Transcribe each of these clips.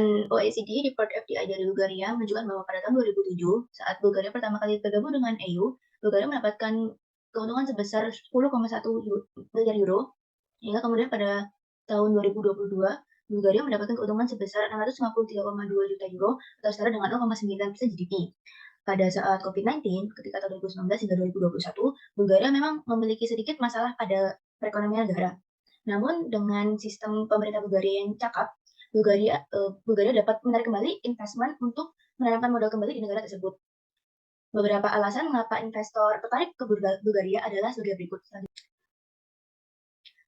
Penelitian OECD Report FDI dari Bulgaria menunjukkan bahwa pada tahun 2007, saat Bulgaria pertama kali bergabung dengan EU, Bulgaria mendapatkan keuntungan sebesar 10,1 miliar euro, hingga kemudian pada tahun 2022, Bulgaria mendapatkan keuntungan sebesar 653,2 juta euro atau setara dengan 0,9% GDP. Pada saat COVID-19, ketika tahun 2019 hingga 2021, Bulgaria memang memiliki sedikit masalah pada perekonomian negara. Namun dengan sistem pemerintah Bulgaria yang cakap, Bulgaria dapat menarik kembali investment untuk menanamkan modal kembali di negara tersebut. Beberapa alasan mengapa investor tertarik ke Bulgaria adalah sebagai berikut.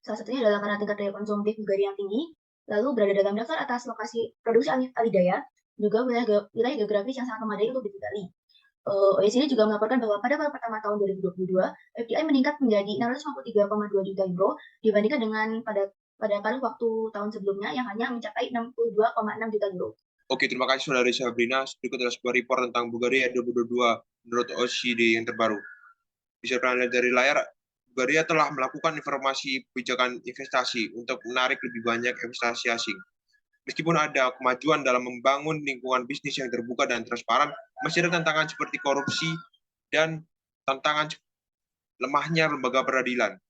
Salah satunya adalah karena tingkat daya konsumtif Bulgaria yang tinggi, lalu berada dalam daftar atas lokasi produksi alidaya, juga wilayah geografis yang sangat memadai untuk ditinggali. OECD juga melaporkan bahwa pada kuartal pertama tahun 2022, FDI meningkat menjadi 653,2 juta euro dibandingkan dengan pada paruh waktu tahun sebelumnya yang hanya mencapai 62,6 juta euro. Oke, terima kasih Saudari Sabrina. Berikut adalah sebuah report tentang Bulgaria 2022 menurut OECD yang terbaru. Bisa kita lihat dari layar, Bulgaria telah melakukan informasi kebijakan investasi untuk menarik lebih banyak investasi asing. Meskipun ada kemajuan dalam membangun lingkungan bisnis yang terbuka dan transparan, masih ada tantangan seperti korupsi dan tantangan lemahnya lembaga peradilan.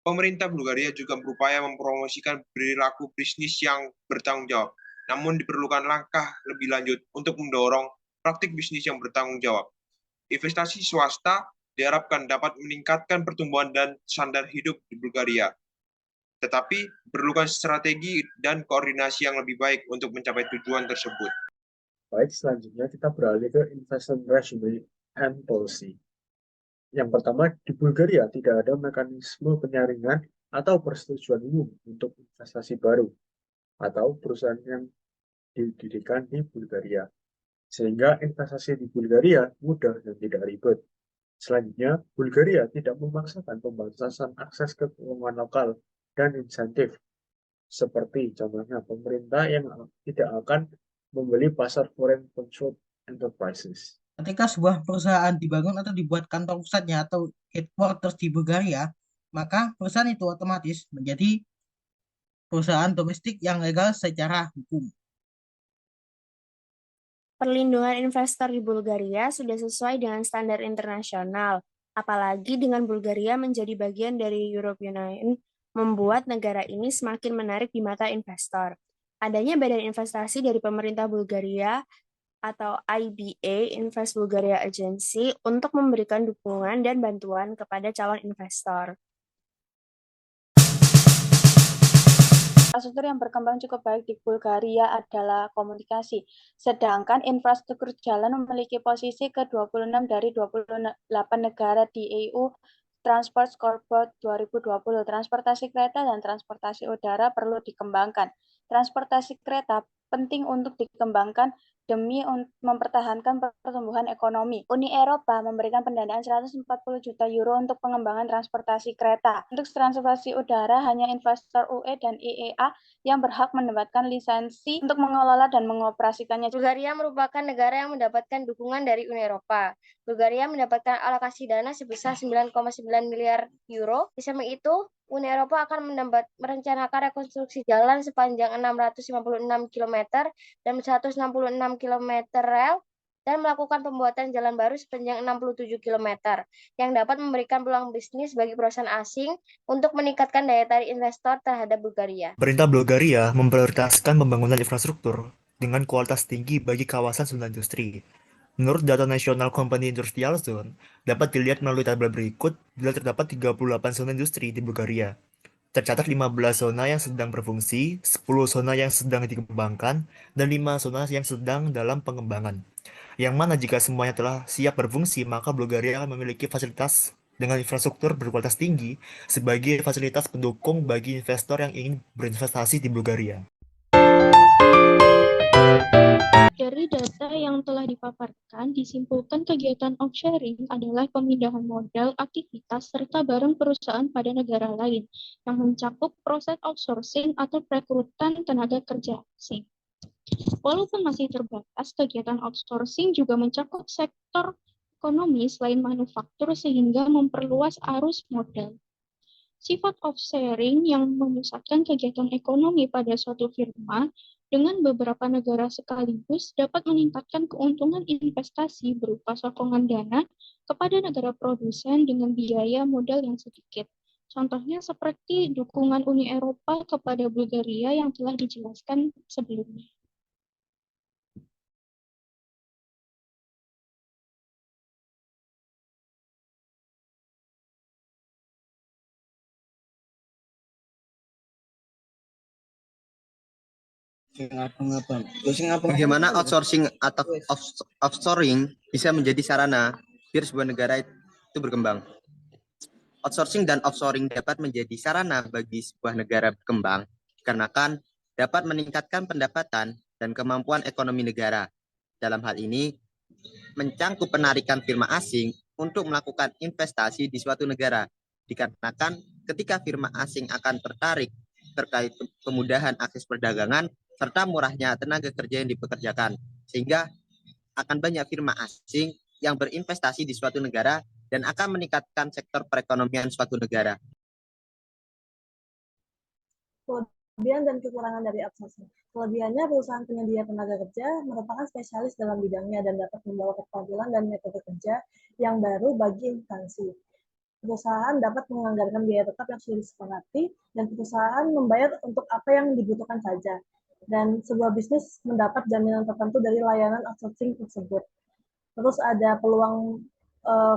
Pemerintah Bulgaria juga berupaya mempromosikan perilaku bisnis yang bertanggung jawab, namun diperlukan langkah lebih lanjut untuk mendorong praktik bisnis yang bertanggung jawab. Investasi swasta diharapkan dapat meningkatkan pertumbuhan dan standar hidup di Bulgaria. Tetapi diperlukan strategi dan koordinasi yang lebih baik untuk mencapai tujuan tersebut. Baik, selanjutnya kita beralih ke investment regime and policy. Yang pertama, di Bulgaria tidak ada mekanisme penyaringan atau persetujuan umum untuk investasi baru atau perusahaan yang didirikan di Bulgaria, sehingga investasi di Bulgaria mudah dan tidak ribet. Selanjutnya, Bulgaria tidak memaksakan pembatasan akses ke keuangan lokal dan insentif, seperti contohnya pemerintah yang tidak akan membeli pasar foreign controlled enterprises. Ketika sebuah perusahaan dibangun atau dibuat kantor pusatnya atau headquarters di Bulgaria, maka perusahaan itu otomatis menjadi perusahaan domestik yang legal secara hukum. Perlindungan investor di Bulgaria sudah sesuai dengan standar internasional, apalagi dengan Bulgaria menjadi bagian dari European Union, membuat negara ini semakin menarik di mata investor. Adanya badan investasi dari pemerintah Bulgaria atau IBA, Invest Bulgaria Agency, untuk memberikan dukungan dan bantuan kepada calon investor. Infrastruktur yang berkembang cukup baik di Bulgaria adalah komunikasi, sedangkan infrastruktur jalan memiliki posisi ke-26 dari 28 negara di EU Transport Scoreboard 2020. Transportasi kereta dan transportasi udara perlu dikembangkan. Transportasi kereta penting untuk dikembangkan demi mempertahankan pertumbuhan ekonomi. Uni Eropa memberikan pendanaan 140 juta euro untuk pengembangan transportasi kereta. Untuk transportasi udara, hanya investor UE dan IEA yang berhak mendapatkan lisensi untuk mengelola dan mengoperasikannya. Bulgaria merupakan negara yang mendapatkan dukungan dari Uni Eropa. Bulgaria mendapatkan alokasi dana sebesar 9,9 miliar euro. Di samping itu, Uni Eropa akan merencanakan rekonstruksi jalan sepanjang 656 km dan 166 km rel dan melakukan pembuatan jalan baru sepanjang 67 km yang dapat memberikan peluang bisnis bagi perusahaan asing untuk meningkatkan daya tarik investor terhadap Bulgaria. Pemerintah Bulgaria memprioritaskan pembangunan infrastruktur dengan kualitas tinggi bagi kawasan zona industri. Menurut data National Company Industrial Zone, dapat dilihat melalui tabel berikut bila terdapat 38 zona industri di Bulgaria. Tercatat 15 zona yang sedang berfungsi, 10 zona yang sedang dikembangkan, dan 5 zona yang sedang dalam pengembangan. Yang mana jika semuanya telah siap berfungsi, maka Bulgaria akan memiliki fasilitas dengan infrastruktur berkualitas tinggi sebagai fasilitas pendukung bagi investor yang ingin berinvestasi di Bulgaria. Dari data yang telah dipaparkan, disimpulkan kegiatan offshoring adalah pemindahan modal, aktivitas, serta barang perusahaan pada negara lain, yang mencakup proses outsourcing atau perekrutan tenaga kerja asing. Walaupun masih terbatas, kegiatan outsourcing juga mencakup sektor ekonomi selain manufaktur sehingga memperluas arus modal. Sifat offshoring yang memusatkan kegiatan ekonomi pada suatu firma dengan beberapa negara sekaligus dapat meningkatkan keuntungan investasi berupa sokongan dana kepada negara produsen dengan biaya modal yang sedikit. Contohnya seperti dukungan Uni Eropa kepada Bulgaria yang telah dijelaskan sebelumnya. Bagaimana outsourcing atau offshoring bisa menjadi sarana biar sebuah negara itu berkembang? Outsourcing dan offshoring dapat menjadi sarana bagi sebuah negara berkembang dikarenakan dapat meningkatkan pendapatan dan kemampuan ekonomi negara. Dalam hal ini, mencangkup penarikan firma asing untuk melakukan investasi di suatu negara. Dikarenakan ketika firma asing akan tertarik terkait kemudahan akses perdagangan serta murahnya tenaga kerja yang dipekerjakan, sehingga akan banyak firma asing yang berinvestasi di suatu negara dan akan meningkatkan sektor perekonomian suatu negara. Kelebihan dan kekurangan dari outsourcing. Kelebihannya, perusahaan penyedia tenaga kerja merupakan spesialis dalam bidangnya dan dapat membawa keterampilan dan metode kerja yang baru bagi instansi. Perusahaan dapat menganggarkan biaya tetap yang sudah disepakati, dan perusahaan membayar untuk apa yang dibutuhkan saja. Dan sebuah bisnis mendapat jaminan tertentu dari layanan outsourcing tersebut. Terus ada peluang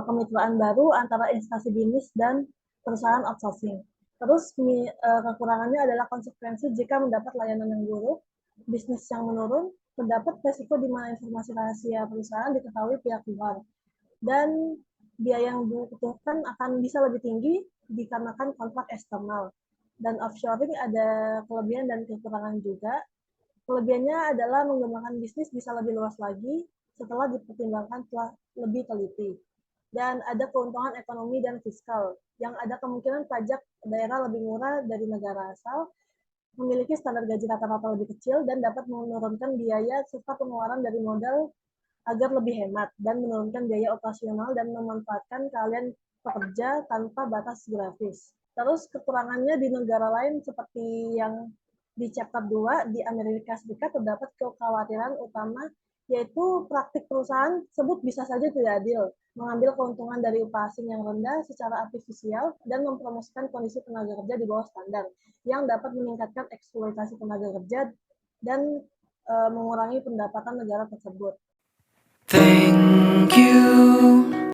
kemitraan baru antara instansi bisnis dan perusahaan outsourcing. Terus kekurangannya adalah konsekuensi jika mendapat layanan yang buruk, bisnis yang menurun, terdapat resiko di mana informasi rahasia perusahaan diketahui pihak luar. Dan biaya yang dibutuhkan akan bisa lebih tinggi dikarenakan kontrak eksternal. Dan offshoring ada kelebihan dan kekurangan juga. Kelebihannya adalah mengembangkan bisnis bisa lebih luas lagi setelah dipertimbangkan setelah lebih teliti. Dan ada keuntungan ekonomi dan fiskal, yang ada kemungkinan pajak daerah lebih murah dari negara asal, memiliki standar gaji rata-rata lebih kecil, dan dapat menurunkan biaya serta pengeluaran dari modal agar lebih hemat, dan menurunkan biaya operasional dan memanfaatkan keahlian pekerja tanpa batas geografis. Terus kekurangannya di negara lain seperti yang di chapter 2 di Amerika Serikat terdapat kekhawatiran utama, yaitu praktik perusahaan tersebut bisa saja tidak adil, mengambil keuntungan dari upah asing yang rendah secara artifisial dan mempromosikan kondisi tenaga kerja di bawah standar, yang dapat meningkatkan eksploitasi tenaga kerja dan mengurangi pendapatan negara tersebut. Thank you.